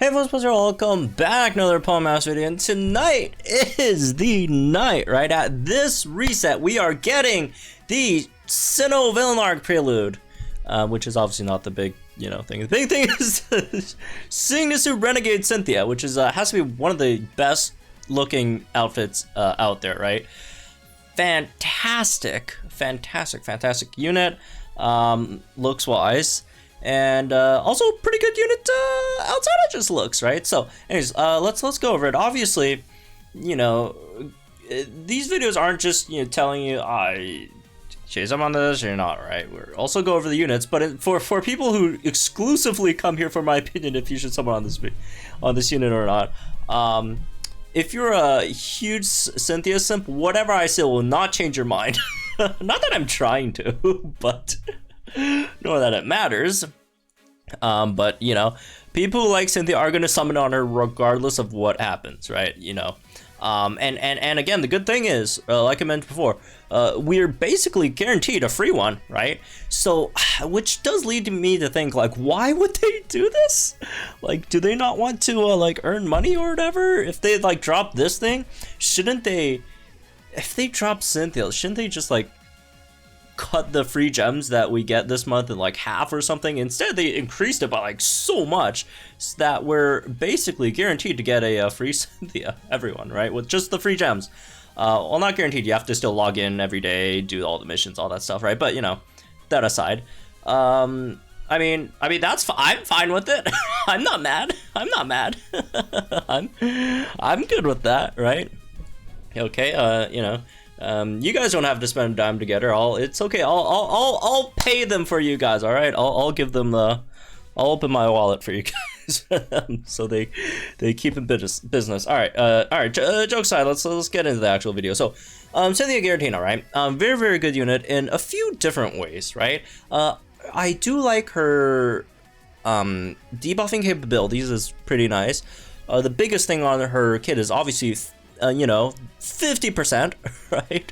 Hey folks, welcome back, another Pawn Mouse video, and tonight is the night, right? At this reset, we are getting the Sinnoh Villain Arc Prelude, which is obviously not the big, thing. The big thing is Sygna Renegade Cynthia, which is has to be one of the best looking outfits out there, right? Fantastic unit, looks wise. And also pretty good unit outside of just looks, right? So anyways, let's go over it. Obviously, these videos aren't just telling you Chase, I'm on this, you're not, right? We're also go over the units, but for people who exclusively come here for my opinion if you should summon on this unit or not, if you're a huge Cynthia simp, whatever I say will not change your mind. Not that I'm trying to, but nor that it matters. But people who like Cynthia are gonna summon on her regardless of what happens, right? And again, the good thing is, like I mentioned before, we're basically guaranteed a free one, right? So, which does lead me to think, like, why would they do this? Like, do they not want to like earn money or whatever? If they like drop this thing, shouldn't they? If they drop Cynthia, shouldn't they just like cut the free gems that we get this month in like half or something? Instead, they increased it by like so much that we're basically guaranteed to get a free Cynthia, everyone, right? With just the free gems. Well, not guaranteed. You have to still log in every day, do all the missions, all that stuff, right? But that aside, I mean I'm fine with it. I'm not mad. I'm good with that, right? Okay, you guys don't have to spend a dime together. It's okay. I'll pay them for you guys. All right. I'll give them I'll open my wallet for you guys, so they keep in business. All right. Joke aside, let's get into the actual video. So, Cynthia Giratina, right? Very good unit in a few different ways, right? I do like her debuffing capabilities is pretty nice. The biggest thing on her kit is obviously 50%, right?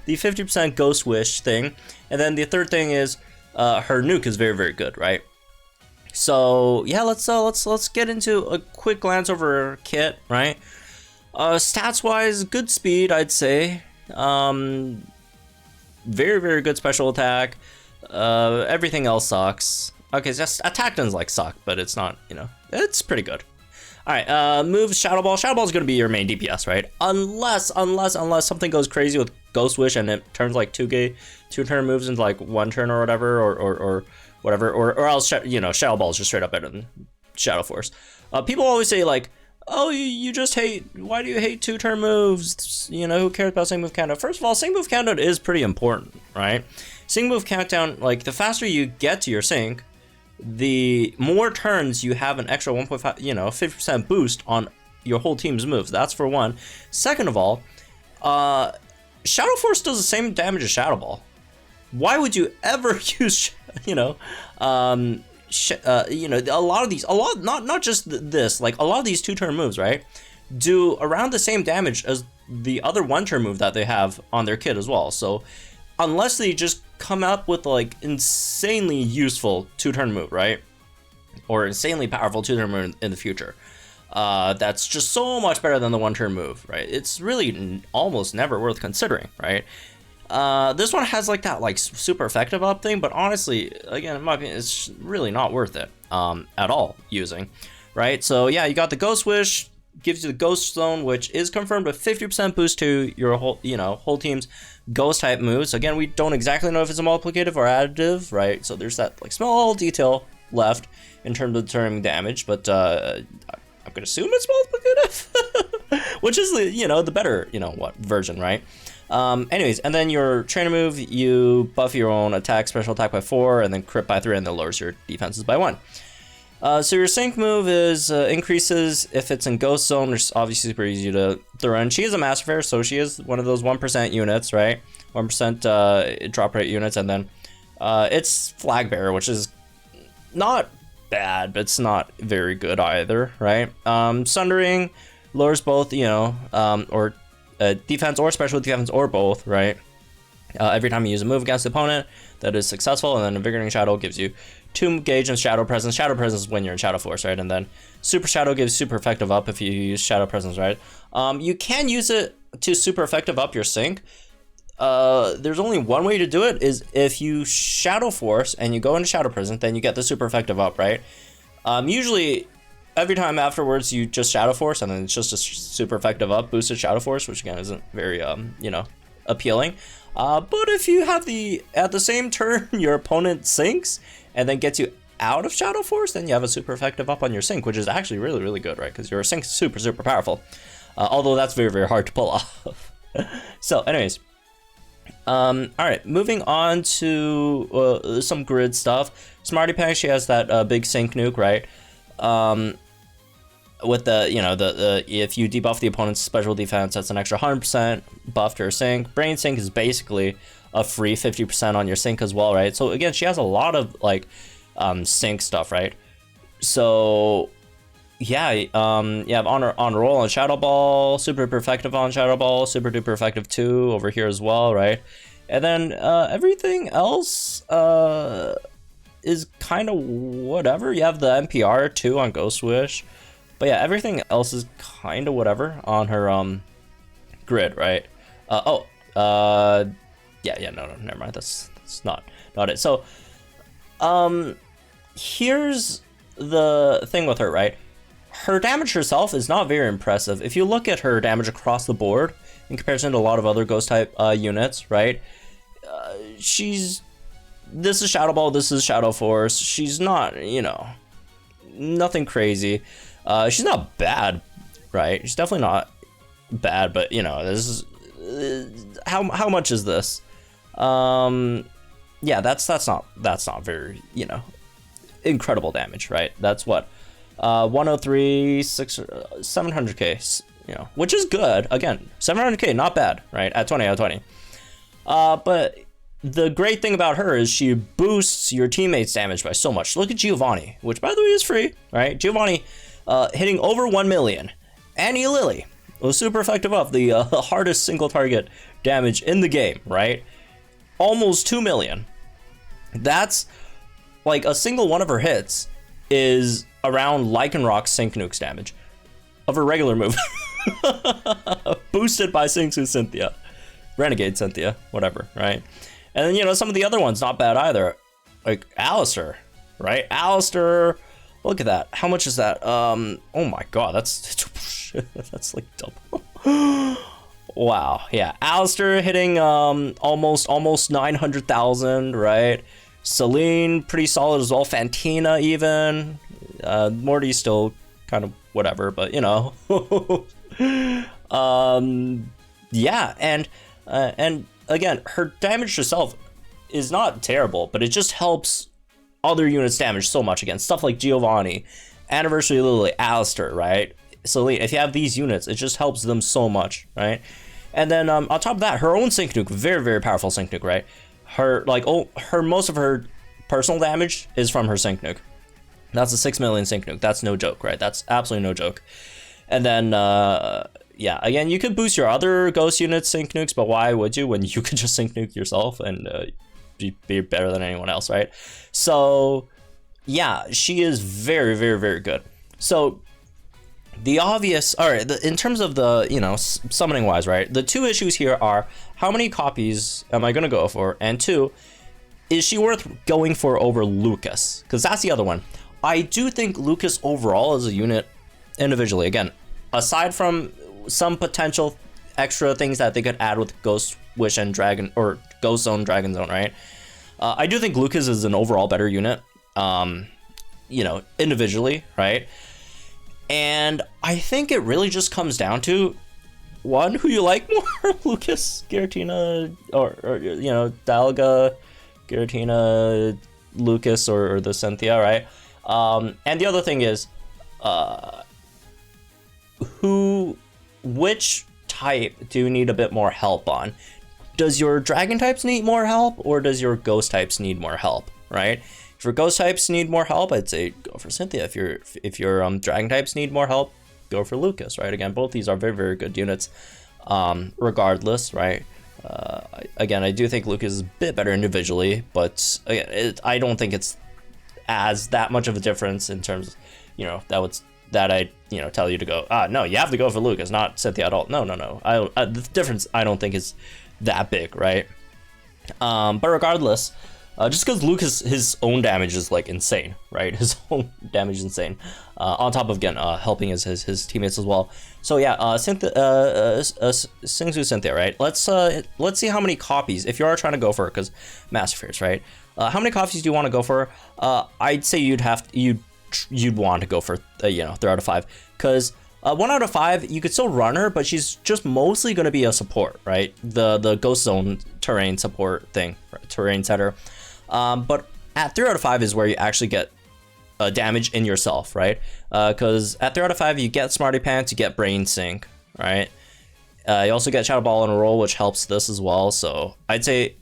The 50% Ghost Wish thing. And then the third thing is her nuke is very good, right? So yeah, let's get into a quick glance over her kit, right? Stats wise, good speed, I'd say. Very good special attack. Everything else sucks. Okay, just attack doesn't like suck, but it's not, it's pretty good. Alright, move Shadow Ball. Shadow Ball is going to be your main DPS, right? Unless something goes crazy with Ghost Wish and it turns like two turn moves into like one turn or whatever, or whatever, or else, Shadow Ball is just straight up better than Shadow Force. People always say like, oh, you just hate, why do you hate 2-turn moves? Who cares about sync move countdown? First of all, sync move countdown is pretty important, right? Sync move countdown, like the faster you get to your sync, the more turns you have an extra 1.5, 50% boost on your whole team's moves. That's for one. Second of all, Shadow Force does the same damage as Shadow Ball. Why would you ever use, a lot of these, not just this, like a lot of these 2-turn moves, right, do around the same damage as the other 1-turn move that they have on their kit as well. So unless they just come up with like insanely useful 2-turn move, right? Or insanely powerful 2-turn move in the future. That's just so much better than the 1-turn move, right? It's really almost never worth considering, right? This one has like that like super effective up thing, but honestly, again, in my opinion, it's really not worth it at all using, right? So yeah, you got the Ghost Wish, gives you the Ghost Zone, which is confirmed with 50% boost to your whole team's Ghost type moves. Again, we don't exactly know if it's a multiplicative or additive, right? So there's that like small detail left in terms of determining damage, but I'm gonna assume it's multiplicative, which is the better version, right? Anyways, and then your trainer move, you buff your own special attack by 4, and then crit by 3, and then lowers your defenses by 1. So your sync move is increases if it's in Ghost Zone, which is obviously super easy to throw in. She is a Master Fair, so she is one of those 1% units, right? 1% drop rate units, and then it's Flag Bearer, which is not bad, but it's not very good either, right? Sundering lowers both, or defense or special defense or both, right? Every time you use a move against the opponent that is successful, and then Invigorating Shadow gives you 2 gauge in Shadow Presence. Shadow Presence is when you're in Shadow Force, right? And then Super Shadow gives super effective up if you use Shadow Presence, right? You can use it to super effective up your sync. There's only one way to do it, is if you Shadow Force and you go into Shadow Presence, then you get the super effective up, right? Usually every time afterwards you just Shadow Force, and then it's just a super effective up boosted Shadow Force, which again isn't very you know, appealing. But if you have at the same turn your opponent sinks and then gets you out of Shadow Force, then you have a super effective up on your sync, which is actually really, really good, right? Because your sync is super, super powerful. Although that's very, very hard to pull off. So anyways, all right, moving on to some grid stuff. Smarty Pants, she has that big sync nuke, right? With the, you know, if you debuff the opponent's special defense, that's an extra 100% buff to her sync. Brain Sync is basically a free 50% on your sync as well, right? So again, she has a lot of like sync stuff, right? So yeah, you have on roll on Shadow Ball, super duper effective on Shadow Ball, super duper effective 2 over here as well, right? And then everything else is kind of whatever. You have the NPR 2 on Ghost Wish. But yeah, everything else is kind of whatever on her grid, right? No, never mind. That's not it. So here's the thing with her, right? Her damage herself is not very impressive. If you look at her damage across the board in comparison to a lot of other ghost type units, right? This is Shadow Ball, this is Shadow Force. She's not, you know, nothing crazy. She's not bad, right? She's definitely not bad, but you know, this is how much is this? Yeah, that's not very, you know, incredible damage, right? That's what 103, 700k, you know, which is good. Again, 700k, not bad, right? At 20 out of 20. But the great thing about her is she boosts your teammates' damage by so much. Look at Giovanni, which by the way is free, right? Giovanni hitting over 1 million. Annie Lily was super effective up, the hardest single target damage in the game, right? Almost 2 million. That's like a single one of her hits is around Lycanroc Sync Nuke's damage of her regular move. Boosted by Sygna Cynthia. Renegade Cynthia, whatever, right? And then, you know, some of the other ones, not bad either. Like Alistair, right? Alistair, look at that. How much is that? Oh my god, that's like double. Wow, yeah. Alistair hitting almost 900,000, right? Celine, pretty solid as well. Fantina even. Morty's still kind of whatever, but you know. Yeah, and again, her damage herself is not terrible, but it just helps other units damage so much. Again, stuff like Giovanni, Anniversary Lily, Alistair, right? Celine, if you have these units, it just helps them so much, right? And then on top of that, her own Sync Nuke, very, very powerful Sync Nuke, right? Her, like, most of her personal damage is from her Sync Nuke. That's a 6 million Sync Nuke. That's no joke, right? That's absolutely no joke. And then, yeah, again, you could boost your other ghost units Sync Nukes, but why would you when you could just Sync Nuke yourself and be better than anyone else, right? So, yeah, she is very, very, very good. So, the obvious, all right, in terms of the, you know, summoning wise, right? The two issues here are, how many copies am I going to go for? And two, is she worth going for over Lucas? Because that's the other one. I do think Lucas overall as a unit, individually, again, aside from some potential extra things that they could add with Ghost Wish and Dragon, or Ghost Zone, Dragon Zone, right? I do think Lucas is an overall better unit, you know, individually, right? And I think it really just comes down to, one, who you like more, Lucas, Giratina, or you know, Dalga, Giratina, Lucas, or the Cynthia, right? And the other thing is, which type do you need a bit more help on? Does your dragon types need more help, or does your ghost types need more help, right? If your ghost types need more help, I'd say go for Cynthia. If your dragon types need more help, go for Lucas, right? Again, both these are very, very good units, regardless, right? Again, I do think Lucas is a bit better individually, but again, I don't think it's that much of a difference in terms of, you know, that I, you know, tell you to go, no, you have to go for Lucas, not Cynthia at all. No. The difference I don't think is that big, right? But regardless, just because Lucas, his own damage is like insane, right? His own damage is insane. On top of, again, helping his teammates as well. So yeah, Singsu Cynthia, right? Let's see how many copies, if you are trying to go for it, because Master Fierce, right? How many copies do you want to go for? I'd say you'd want to go for, you know, 3 out of 5, because 1 out of 5 you could still run her, but she's just mostly going to be a support, right? The Ghost Zone terrain support thing, right? Terrain setter. But at 3 out of 5 is where you actually get damage in yourself, right? Because at 3 out of 5 you get Smarty Pants, you get Brain Sync, right? You also get Shadow Ball and a roll, which helps this as well. So I'd say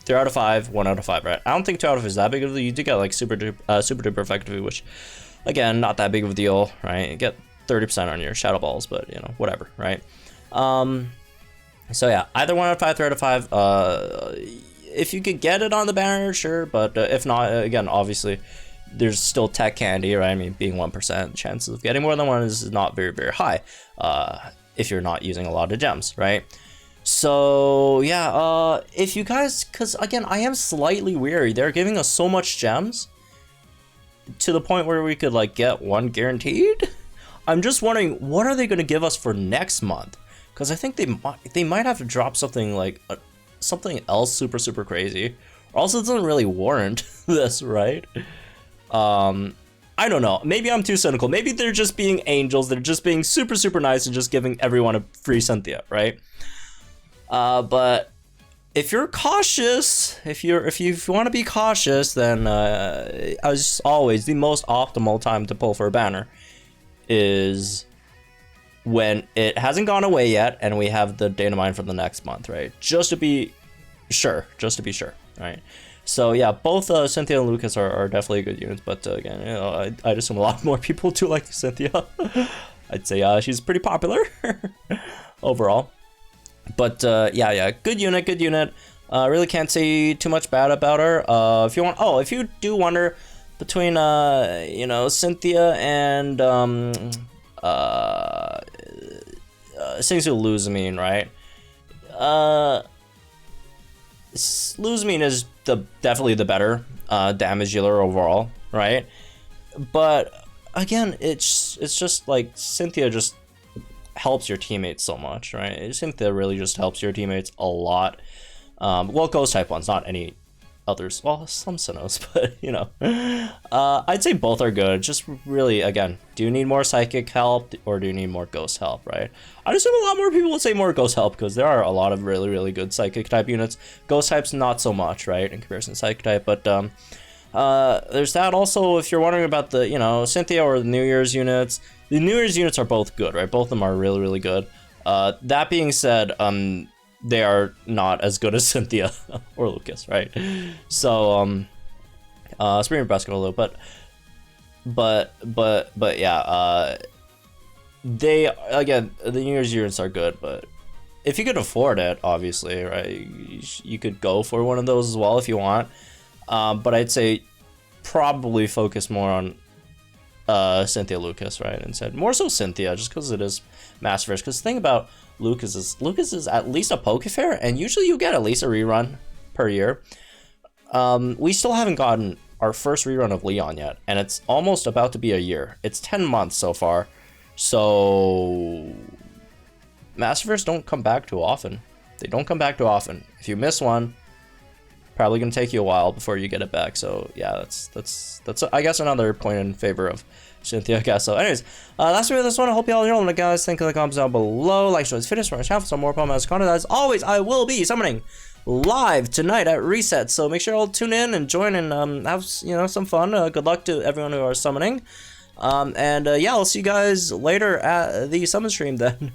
3 out of 5, 1 out of 5, right? I don't think 2 out of 5 is that big of a deal. You do get like super duper effective, which again, not that big of a deal, right? You get 30% on your Shadow Balls, but you know, whatever, right? So yeah, either 1 out of 5, 3 out of 5. If you could get it on the banner, sure, but if not, again, obviously, there's still tech candy, right? I mean, being 1%, chances of getting more than 1 is not very, very high if you're not using a lot of gems, right? So yeah, if you guys, because again, I am slightly weary. They're giving us so much gems to the point where we could like get 1 guaranteed. I'm just wondering, what are they going to give us for next month? Because I think they might have to drop something like something else super crazy, or else it doesn't really warrant this, right? I don't know, maybe I'm too cynical. Maybe they're just being angels, they're just being super nice and just giving everyone a free Cynthia, right? But if you're cautious, if you want to be cautious, then as always, the most optimal time to pull for a banner is when it hasn't gone away yet and we have the Datamined for the next month, right? Just to be sure, right? So yeah, both Cynthia and Lucas are definitely good units, but again, you know, I'd assume a lot more people do like Cynthia. I'd say she's pretty popular overall. But yeah, good unit. Really can't say too much bad about her. If you do wonder between you know, Cynthia and Singsu Luzamine, right? Luzamine is definitely the better damage dealer overall, right? But again, it's just like Cynthia just helps your teammates so much, right? Cynthia really just helps your teammates a lot. Well, ghost type ones, not any others. Well, some Sinnohs, but you know, I'd say both are good. Just really, again, do you need more psychic help or do you need more ghost help, right? I'd assume a lot more people would say more ghost help because there are a lot of really good psychic type units. Ghost types not so much, right, in comparison to psychic type. But there's that. Also, if you're wondering about the, you know, Cynthia or the New Year's units, the New Year's units are both good, right? Both of them are really good. That being said, they are not as good as Cynthia or Lucas, right? So Spring Basketball though, but yeah, they, again, the New Year's units are good, but if you could afford it, obviously, right, you could go for one of those as well if you want. But I'd say probably focus more on Cynthia Lucas, right? Instead, more so Cynthia, just because it is Master Fierce. Because the thing about Lucas is at least a Pokefair, and usually you get at least a rerun per year. We still haven't gotten our first rerun of Leon yet, and it's almost about to be a year. It's 10 months so far, so Master Fierce don't come back too often. They don't come back too often. If you miss one, probably gonna take you a while before you get it back. So yeah, that's I guess another point in favor of Cynthia, I guess. So anyways, that's it for this one. I hope you all enjoyed. Let guys think in the comments down below. Like, share this video, subscribe to my channel for some more Pokemon content. As always, I will be summoning live tonight at Reset, so make sure you'll tune in and join and have, you know, some fun. Good luck to everyone who are summoning. Yeah, I'll see you guys later at the summon stream then.